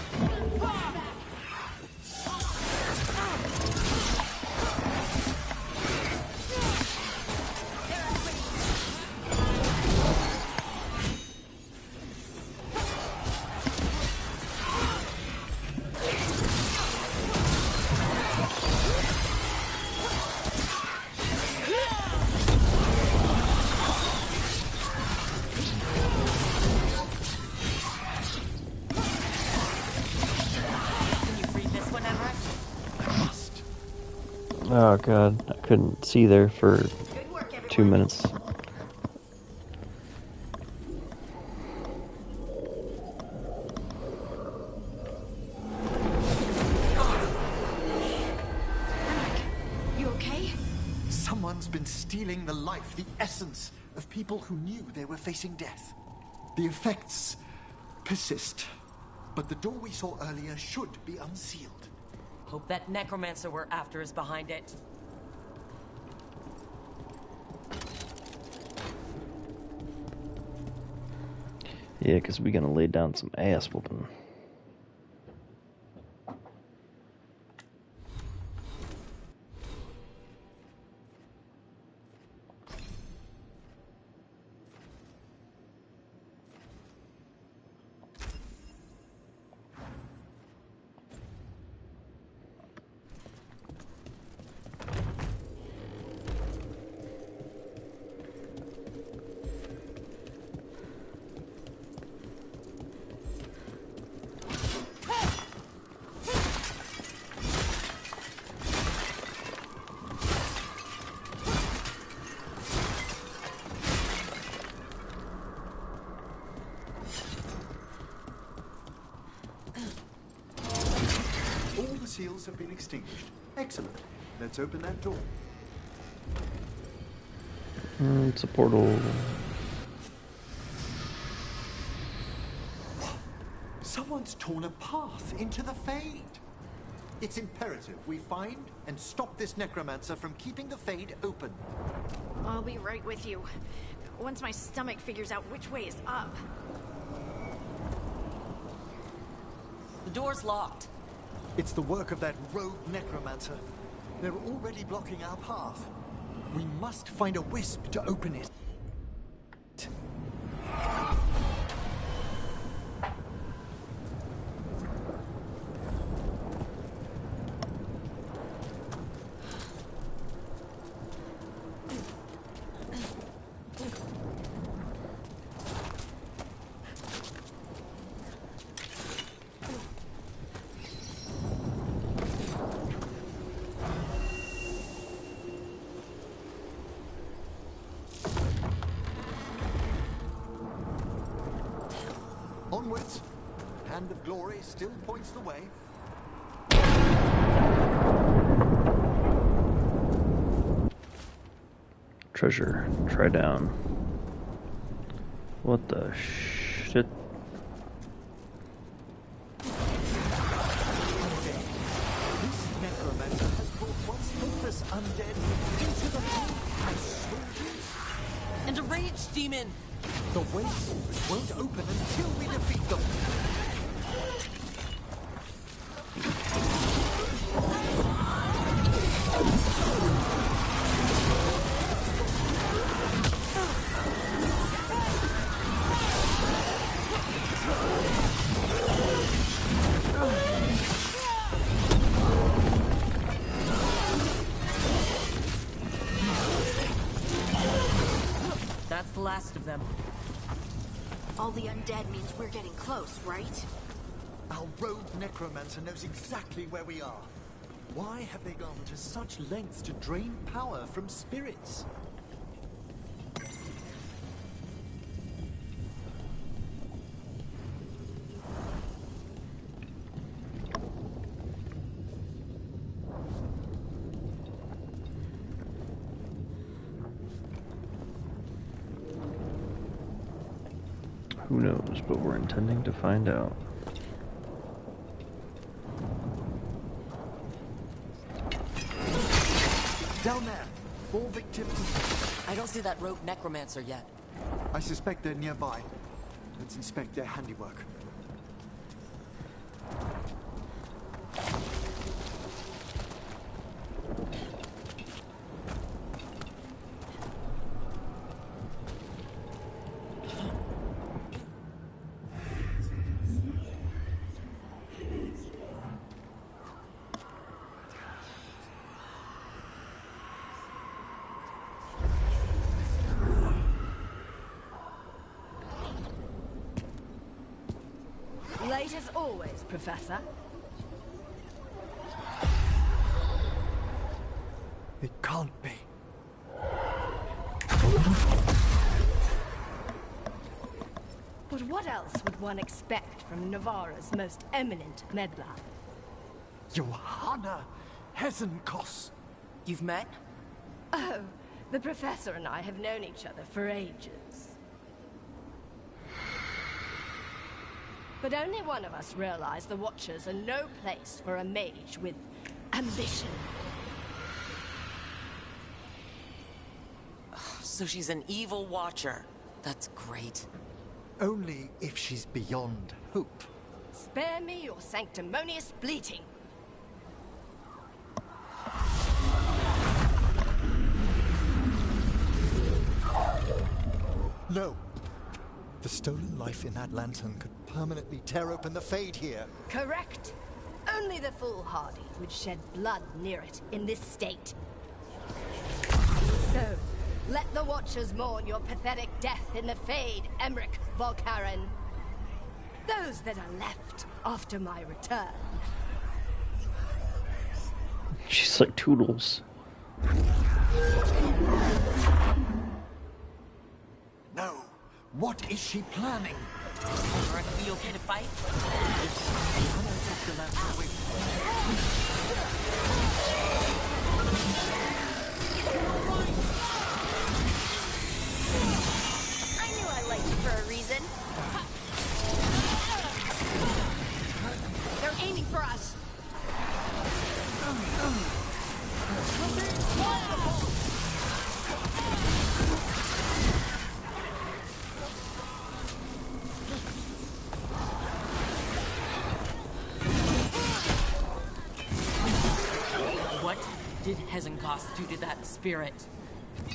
Oh god, I couldn't see there for 2 minutes. You okay? Someone's been stealing the life, the essence of people who knew they were facing death. The effects persist, but the door we saw earlier should be unsealed. Hope that necromancer we're after is behind it. Yeah, because we're gonna lay down some ass whooping. All the seals have been extinguished. Excellent. Let's open that door. It's a portal. Someone's torn a path into the Fade. It's imperative we find and stop this necromancer from keeping the Fade open. I'll be right with you. Once my stomach figures out which way is up. The door's locked. It's the work of that rogue necromancer. They're already blocking our path. We must find a wisp to open it. Onwards. Hand of Glory still points the way. Treasure. Try down. What the shit? This necromancer has brought once helpless undead into the Fade as soldiers. And a rage demon! The waste won't open until we defeat them. That's the last of them. All the undead means we're getting close, right? Our rogue necromancer knows exactly where we are. Why have they gone to such lengths to drain power from spirits? Who knows, but we're intending to find out. Down there! 4 victims. I don't see that rogue necromancer yet. I suspect they're nearby. Let's inspect their handiwork. Late as always, Professor. It can't be. But what else would one expect from Navarra's most eminent meddler? Johanna Hesenkos. You've met? Oh, the Professor and I have known each other for ages. But only one of us realized the Watchers are no place for a mage with ambition. So she's an evil Watcher. That's great. Only if she's beyond hope. Spare me your sanctimonious bleating. No. The stolen life in that lantern could permanently tear open the Fade here. Correct. Only the foolhardy would shed blood near it in this state. So, let the Watchers mourn your pathetic death in the Fade, Emmerich Volkaren. Those that are left after my return. She's like Toodles. No. What is she planning? Are we okay to fight? I knew I liked you for a reason. They're aiming for us. What did Hesenkos do to that spirit?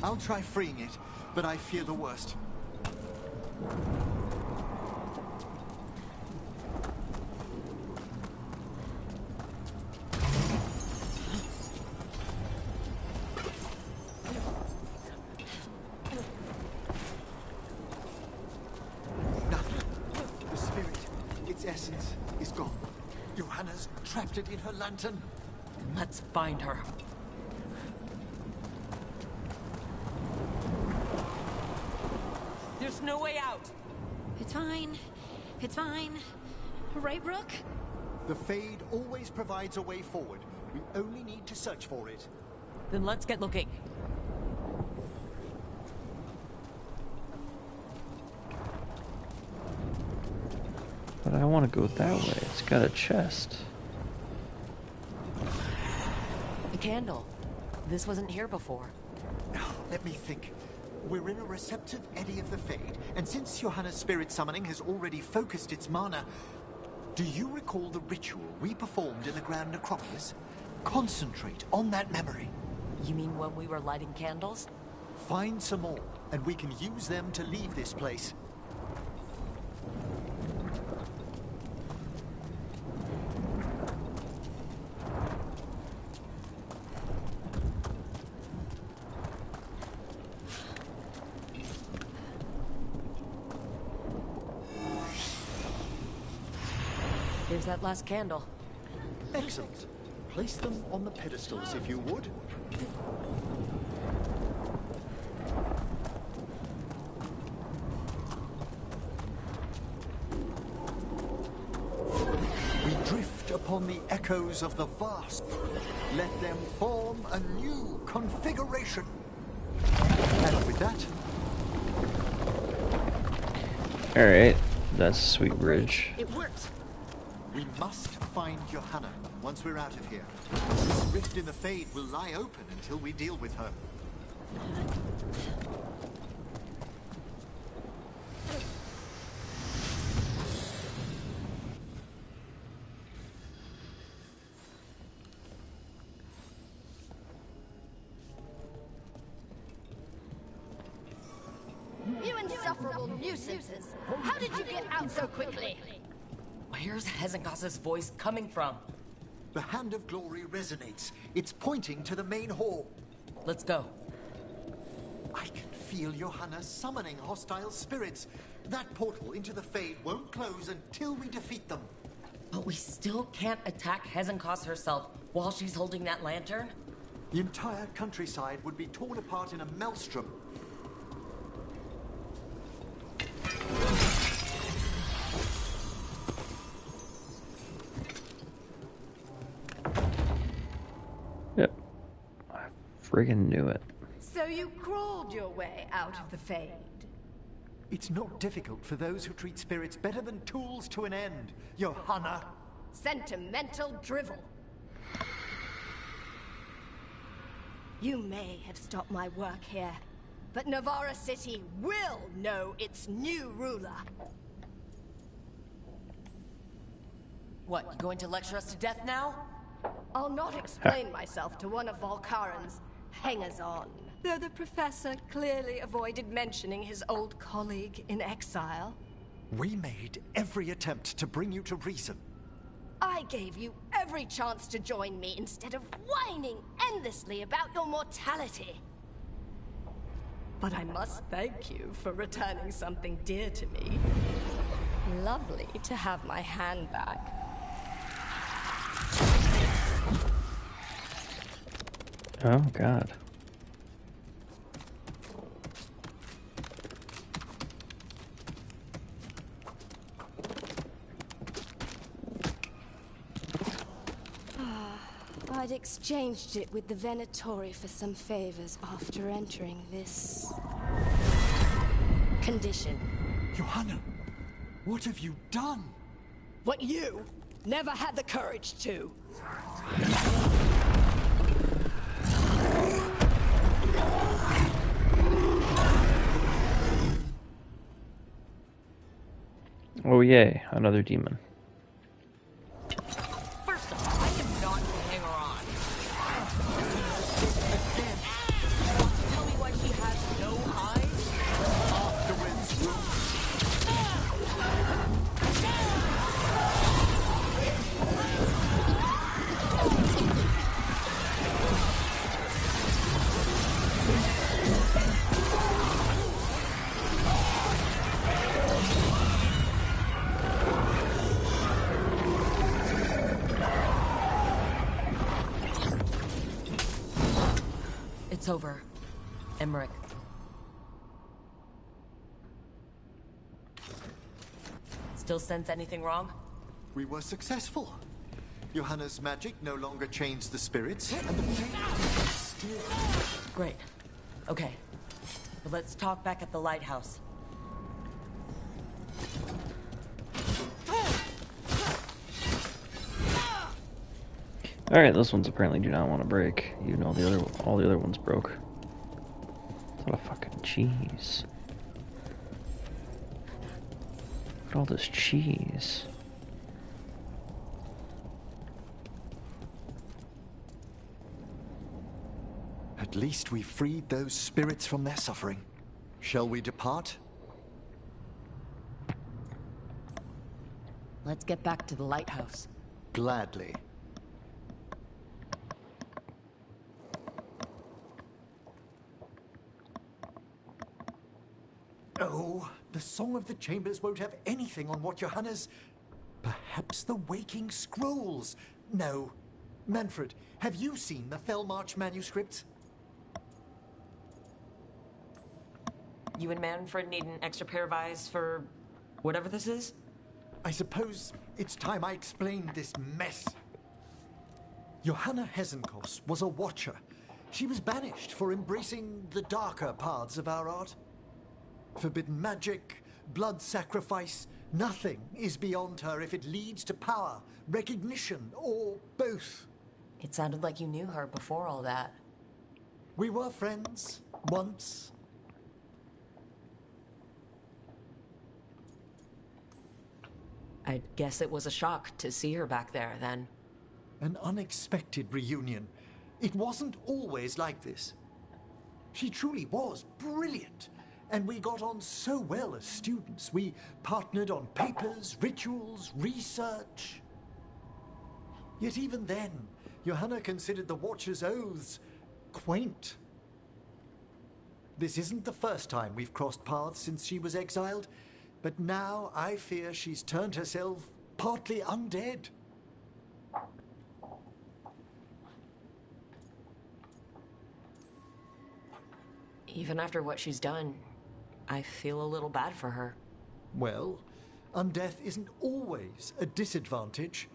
I'll try freeing it, but I fear the worst. Nothing. The spirit, its essence, is gone. Johanna's trapped it in her lantern. Let's find her. There's no way out. It's fine. It's fine. Right, Rook? The Fade always provides a way forward. We only need to search for it. Then let's get looking. But I want to go that way. It's got a chest. The candle. This wasn't here before. Now, let me think. We're in a receptive eddy of the Fade, and since Johanna's spirit summoning has already focused its mana, do you recall the ritual we performed in the Grand Necropolis? Concentrate on that memory. You mean when we were lighting candles? Find some more, and we can use them to leave this place. Here's that last candle. Excellent. Place them on the pedestals, if you would. We drift upon the echoes of the vast. Let them form a new configuration. And with that... Alright, that's a sweet bridge. It worked! We must find Johanna once we're out of here. This rift in the Fade will lie open until we deal with her. You insufferable nuisances! How did you get out so quickly? Where's Hezenkos's voice coming from? The Hand of Glory resonates. It's pointing to the main hall. Let's go. I can feel Johanna summoning hostile spirits. That portal into the Fade won't close until we defeat them. But we still can't attack Hezenkos herself while she's holding that lantern? The entire countryside would be torn apart in a maelstrom. Yep. I friggin' knew it. So you crawled your way out of the Fade? It's not difficult for those who treat spirits better than tools to an end, Johanna. Sentimental drivel. You may have stopped my work here, but Navarra City will know its new ruler. What, you going to lecture us to death now? I'll not explain myself to one of Volkaren's hangers-on. Though the professor clearly avoided mentioning his old colleague in exile. We made every attempt to bring you to reason. I gave you every chance to join me instead of whining endlessly about your mortality. But I must thank you for returning something dear to me. Lovely to have my hand back. Oh, God. I'd exchanged it with the Venatori for some favors after entering this condition. Johanna, what have you done? What you never had the courage to. Oh, yay, another demon. First of all, I am not a hanger-on. Tell me why she has no eyes? Afterwards, It's over. Emmerich. Still sense anything wrong? we were successful. Johanna's magic no longer chains the spirits, and the Fade is still... Great. Okay. But let's talk back at the lighthouse. Alright, those ones apparently do not want to break. You know, all the other ones broke. That's a lot of fucking cheese. Look at all this cheese. At least we freed those spirits from their suffering. Shall we depart? Let's get back to the lighthouse. Gladly. Oh, the Song of the Chambers won't have anything on what Johanna's... Perhaps the Waking Scrolls? No, Manfred, have you seen the Fellmarch manuscripts? You and Manfred need an extra pair of eyes for whatever this is? I suppose it's time I explained this mess. Johanna Hesenkos was a watcher. She was banished for embracing the darker paths of our art. Forbidden magic, blood sacrifice, nothing is beyond her if it leads to power, recognition, or both. It sounded like you knew her before all that. We were friends, once. I guess it was a shock to see her back there, then. An unexpected reunion. It wasn't always like this. She truly was brilliant, and we got on so well as students. We partnered on papers, rituals, research. Yet even then, Johanna considered the Watcher's oaths quaint. This isn't the first time we've crossed paths since she was exiled, but now I fear she's turned herself partly undead. Even after what she's done, I feel a little bad for her. Well, undeath isn't always a disadvantage.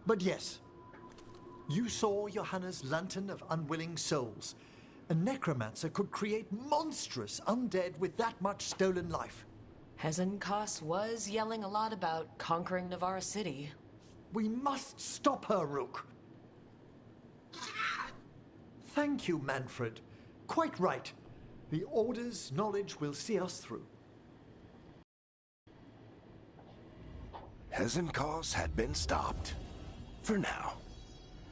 But yes, you saw Johanna's Lantern of Unwilling Souls. A necromancer could create monstrous undead with that much stolen life. Hesenkos was yelling a lot about conquering Navarra City. We must stop her, Rook. Thank you, Manfred. Quite right. The Order's knowledge will see us through. Hesenkos had been stopped. For now.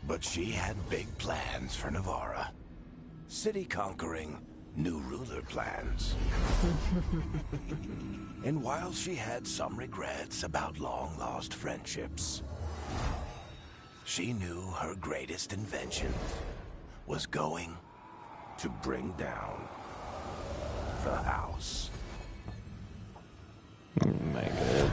But she had big plans for Navarra. City conquering, new ruler plans. And while she had some regrets about long-lost friendships, she knew her greatest invention was going to bring down the house. Oh my god.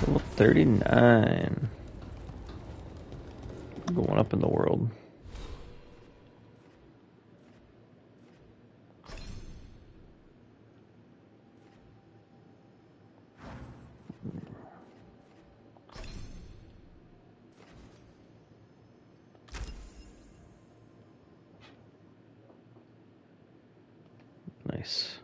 Level 39. Going up in the world. Nice.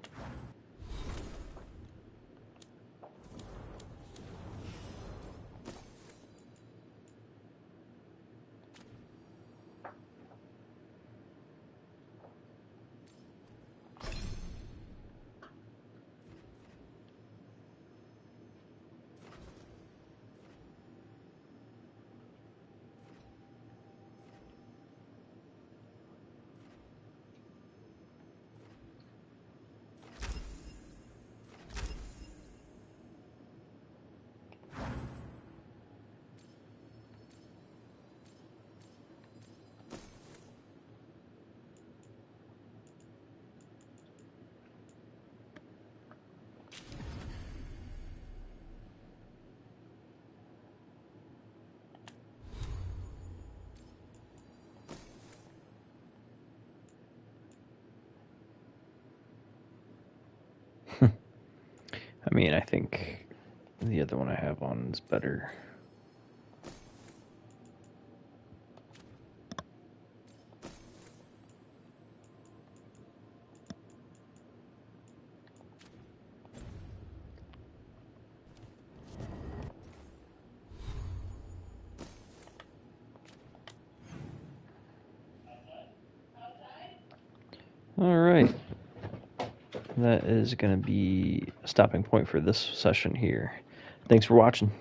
I mean, I think the other one I have on is better. All right. That is going to be a stopping point for this session here. Thanks for watching.